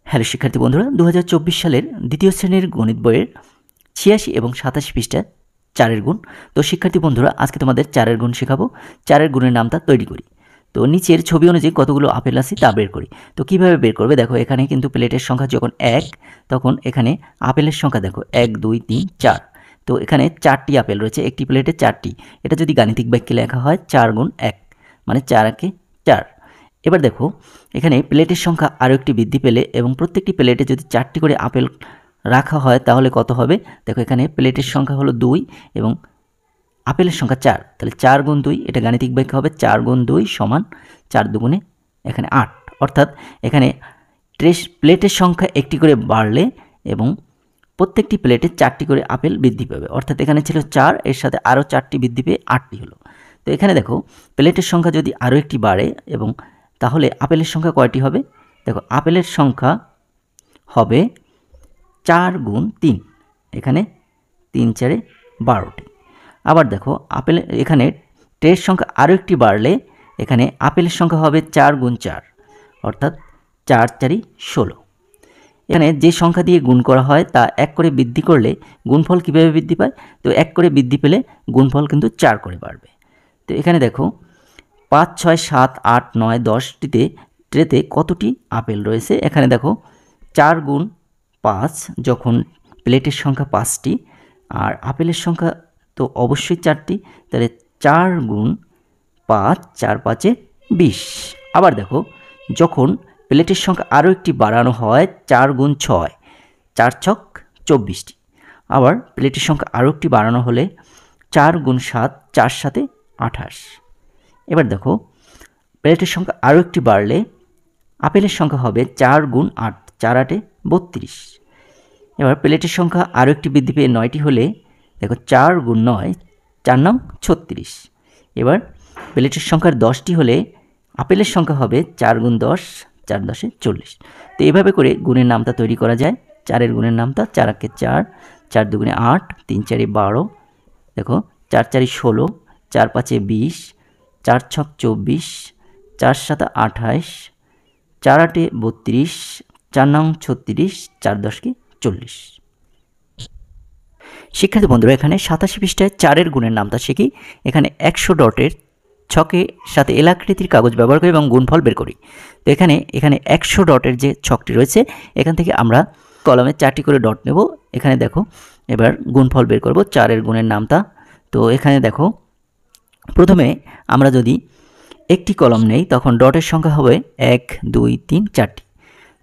Hello শিক্ষার্থী বন্ধুরা, 2024 সালের দ্বিতীয় শ্রেণীর গণিত বইয়ের 86 এবং 87 পৃষ্ঠা 4-এর গুণ। তো শিক্ষার্থী বন্ধুরা, আজকে তোমাদের 4-এর গুণ শেখাবো। 4-এর গুণের নামটা তৈরি করি। তো নিচের ছবি অনুযায়ী কতগুলো আপেল আছে তা বের করি। তো কিভাবে বের করবে দেখো, এখানে কিন্তু প্লেটের সংখ্যা যখন 1, তখন এখানে আপেলের সংখ্যা দেখো 1 2 3 4। তো এখানে 4টি আপেল রয়েছে, একটি প্লেটে 4টি। এটা যদি গাণিতিক বাক্যে লেখা হয় 4 গুণ 1 মানে 4 একে 4। এবার দেখো, এখানে প্লেটের সংখ্যা আরও একটি বৃদ্ধি পেলে এবং প্রত্যেকটি প্লেটে যদি 4টি করে আপেল রাখা হয় তাহলে কত হবে দেখো, এখানে প্লেটের সংখ্যা হলো 2 এবং আপেলের সংখ্যা 4, তাহলে 4 গুণ 2, এটা গাণিতিক ব্যাখ্যা হবে 4 গুণ 2 সমান 4 দুগুণে এখানে 8। অর্থাৎ এখানে প্লেটের সংখ্যা একটি করে বাড়লে এবং প্রত্যেকটি প্লেটে 4টি করে আপেল বৃদ্ধি পাবে। অর্থাৎ এখানে ছিল 4, এর সাথে আরও 4টি বৃদ্ধি পেয়ে 8টি হলো। তো এখানে দেখো, প্লেটের সংখ্যা যদি আরও একটি বাড়ে এবং তাহলে আপেলের সংখ্যা কয়টি হবে দেখো, আপেলের সংখ্যা হবে 4 গুণ 3, এখানে 3 4 12টি। আবার দেখো, আপেল এখানে ট্রের সংখ্যা আরও একটি বাড়লে এখানে আপেলের সংখ্যা হবে 4 গুণ 4, অর্থাৎ 4 4 16। এখানে যে সংখ্যা দিয়ে গুণ করা হয় তা 1 করে বৃদ্ধি করলে গুণফল কীভাবে বৃদ্ধি পায়, তো 1 করে বৃদ্ধি পেলে গুণফল কিন্তু 4 করে বাড়বে। তো এখানে দেখো 5 6 7 8 9 10টিতে ট্রেতে কতটি আপেল রয়েছে, এখানে দেখো 4 গুণ 5 যখন প্লেটের সংখ্যা 5টি আর আপেলের সংখ্যা তো অবশ্যই 4টি, তাহলে 4 গুণ 5 4 5 20। আবার দেখো, যখন প্লেটের সংখ্যা আরও একটি বাড়ানো হয় 4 গুণ 6 4 ছক 24টি। আবার প্লেটের সংখ্যা আরও একটি বাড়ানো হলে 4 গুণ 7 4 7 28। এবার দেখো, প্লেটের সংখ্যা আরও একটি বাড়লে আপেলের সংখ্যা হবে 4 গুণ 8 4 8 32। এবার প্লেটের সংখ্যা আরও একটি বৃদ্ধি পেয়ে 9টি হলে দেখো 4 গুণ 9 4 9 36। এবার প্লেটের সংখ্যার 10টি হলে আপেলের সংখ্যা হবে 4 গুণ 10 4 10 40। তো এভাবে করে গুণের নামটা তৈরি করা যায়। 4-এর গুণের নামটা 4 একে 4 4 দুগুণে 8 3 4 12, দেখো 4 4 16 4 5 20 4 6 24 4 7 28 4 8 32 4 9 36 4 10 40। শিক্ষার্থী বন্ধুরা, এখানে 87 পৃষ্ঠায় 4-এর গুণের নামটা শিখি। এখানে 100 ডটের ছকের সাথে এল আকৃতির কাগজ ব্যবহার করি এবং গুণফল বের করি। তো এখানে 100 ডটের যে ছকটি রয়েছে এখান থেকে আমরা কলমে 4টি করে ডট নেব। এখানে দেখো, এবার গুণফল বের করব 4-এর গুণের নামটা। তো এখানে দেখো, প্রথমে আমরা যদি একটি কলম নেই তখন ডটের সংখ্যা হবে 1 2 3 4টি।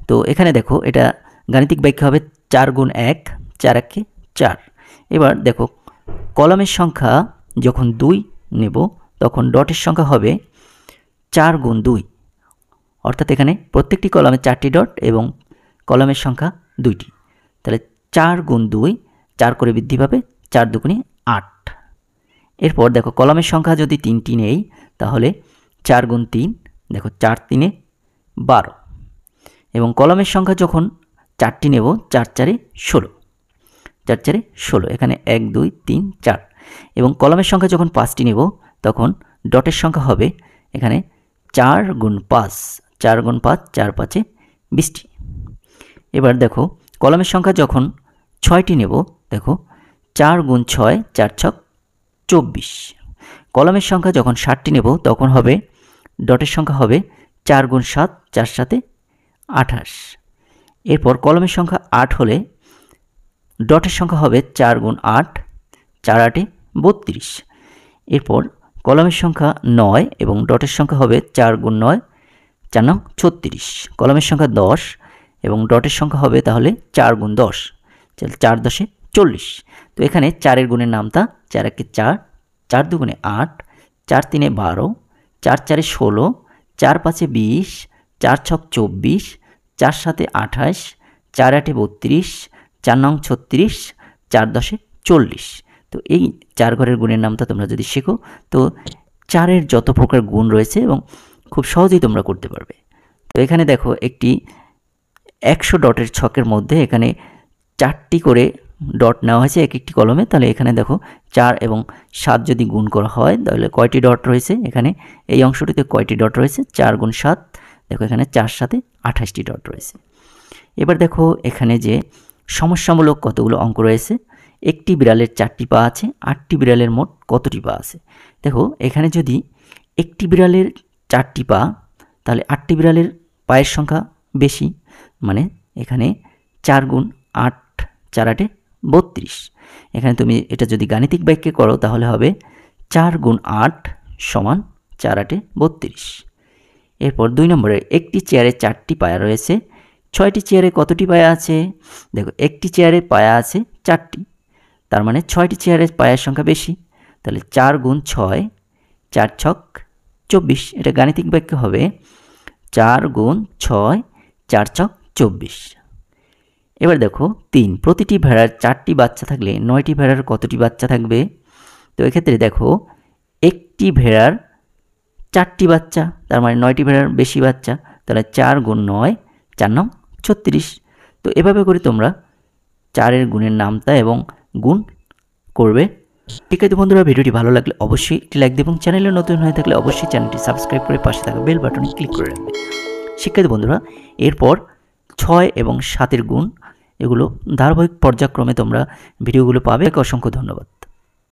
তো এখানে দেখো, এটা গাণিতিক ব্যাখ্যা হবে 4 গুণ 1 4 একে 4। এবার দেখো, কলমের সংখ্যা যখন 2 নেব তখন ডটের সংখ্যা হবে 4 গুণ 2, অর্থাৎ এখানে প্রত্যেকটি কলমে 4টি ডট এবং কলমের সংখ্যা 2টি, তাহলে 4 গুণ 2 4 করে বৃদ্ধি পাবে 4 দুগুণে 8। এরপর দেখো, কলমের সংখ্যা যদি 3টি নেই তাহলে 4 গুণ 3 দেখো 4 3 12, এবং কলমের সংখ্যা যখন 4টি নেব 4 4 16 4 4 16, এখানে 1 2 3 4, এবং কলমের সংখ্যা যখন 5টি নেব তখন ডটের সংখ্যা হবে এখানে 4 গুণ 5 4 গুণ 5 4 5 20টি। এবার দেখো, কলমের সংখ্যা যখন 6টি নেব দেখো 4 গুণ 6 4 ছক 24। কলমের সংখ্যা যখন 7টি নেব তখন হবে ডটের সংখ্যা হবে 4 গুণ 7 4 7 28। এরপর কলমের সংখ্যা 8 হলে ডটের সংখ্যা হবে 4 গুণ 8 4 8 32। এরপর কলমের সংখ্যা 9 এবং ডটের সংখ্যা হবে 4 গুণ 9 4 9 36। কলমের সংখ্যা 10 এবং ডটের সংখ্যা হবে তাহলে 4 গুণ 10 4 10 40। তো এখানে 4-এর গুণের নামটা 4 একে 4 4 দুগুণে 8 4 3 12 4 4 16 4 5 20 4 6 24 4 7 28 4 8 32 4 9 36 4 10 40। তো এই 4 ঘরের গুণের নামটা তোমরা যদি শেখো তো 4-এর যত প্রকার গুণ রয়েছে এবং খুব সহজেই তোমরা করতে পারবে। তো এখানে দেখো, একটি 100 ডটের ছকের মধ্যে এখানে 4টি করে ডট নেওয়া হয়েছে এক একটি কলমে। তাহলে এখানে দেখো 4 এবং 7 যদি গুণ করা হয় তাহলে কয়টি ডট রয়েছে, এখানে এই অংশটিতে কয়টি ডট রয়েছে 4 গুণ 7 দেখো এখানে 4 সাথে 28টি ডট রয়েছে। এবার দেখো এখানে যে সমস্যামূলক কতগুলো অঙ্ক রয়েছে। একটি বিড়ালের 4টি পা আছে, 8টি বিড়ালের মোট কতটি পা আছে? দেখো এখানে যদি একটি বিড়ালের 4টি পা, তাহলে 8টি বিড়ালের পায়ের সংখ্যা বেশি, মানে এখানে 4 গুণ 8 4 8 32। এখানে তুমি এটা যদি গাণিতিক বাক্যে করো তাহলে হবে 4 গুণ 8 সমান 4 8 32। এরপর 2 নম্বরে একটি চেয়ারে 4টি পায়া রয়েছে, 6টি চেয়ারে কতটি পায়া আছে? দেখো একটি চেয়ারে পায়া আছে 4টি, তার মানে 6টি চেয়ারের পায়ের সংখ্যা বেশি, তাহলে 4 গুণ 6 4 ছক 24। এটা গাণিতিক বাক্য হবে 4 গুণ 6 4 ছক 24। এবার দেখো 3, প্রতিটি ভেড়ার 4টি বাচ্চা থাকলে 9টি ভেড়ার কতটি বাচ্চা থাকবে? তো এক্ষেত্রে দেখো একটি ভেড়ার 4টি বাচ্চা, তার মানে 9টি ভেড়ার বেশি বাচ্চা, তাহলে 4 গুণ 9 4 9 36। তো এভাবে করে তোমরা 4-এর গুণের নামতা এবং গুণ করবে। শিক্ষার্থী বন্ধুরা, ভিডিওটি ভালো লাগলে অবশ্যই একটি লাইক দেবে এবং চ্যানেলে নতুন হয়ে থাকলে অবশ্যই চ্যানেলটি সাবস্ক্রাইব করে পাশে থাকা বেল বাটনে ক্লিক করে রাখবে। শিক্ষার্থী বন্ধুরা, এরপর 6 এবং 7-এর গুণ, এগুলো ধারাবাহিক পর্যায়ক্রমে তোমরা ভিডিওগুলো পাবে। অসংখ্য ধন্যবাদ।